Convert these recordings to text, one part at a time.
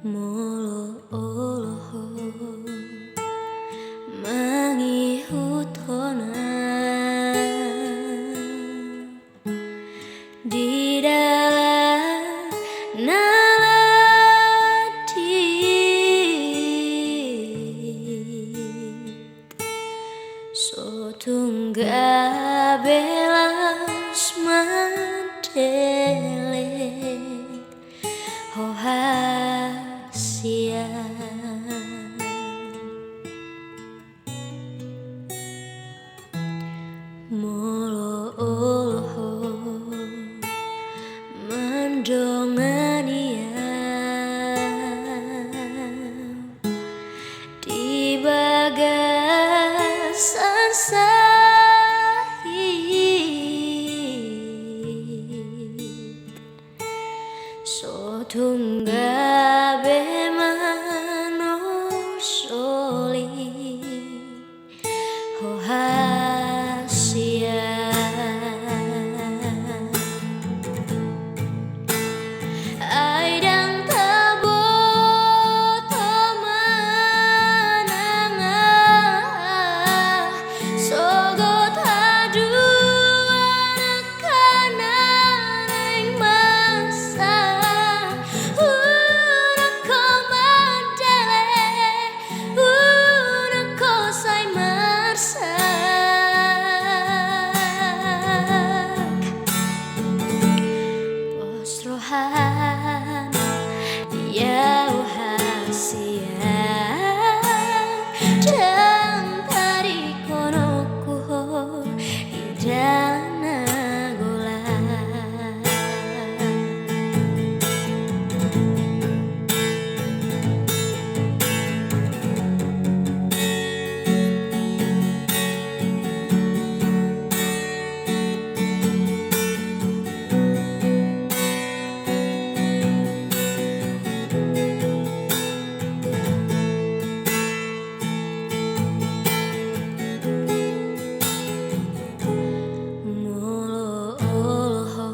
Molo oloho mangihutona di dalam nalati sotungga belas mandele Hohasia molo oloho mendongania di bagasan sahid sotungga bemanosoli Hohasia aidang tabo tomananga sogot haduan kanan ing masa unako mandele unako say marsak posrohan ya Hohasia dan tari konoku idana gola molo oloho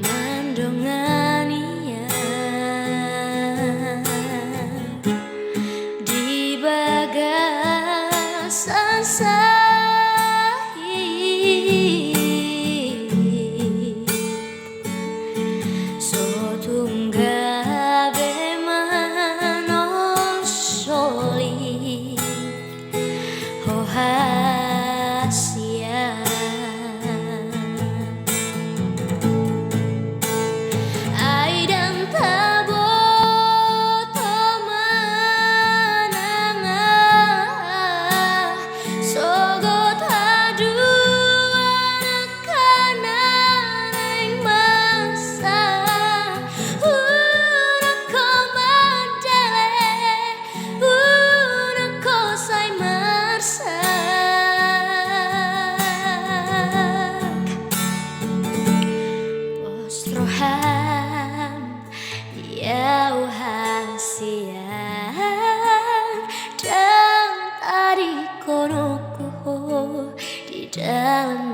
mandongania di bagasan sahid sotungga bemanosoli Hohasia aidang tabo tomananga sogot haduan kanan ing masa unako mandele unako say marsak posrohan ya Hohasia dan tari konoku di dalam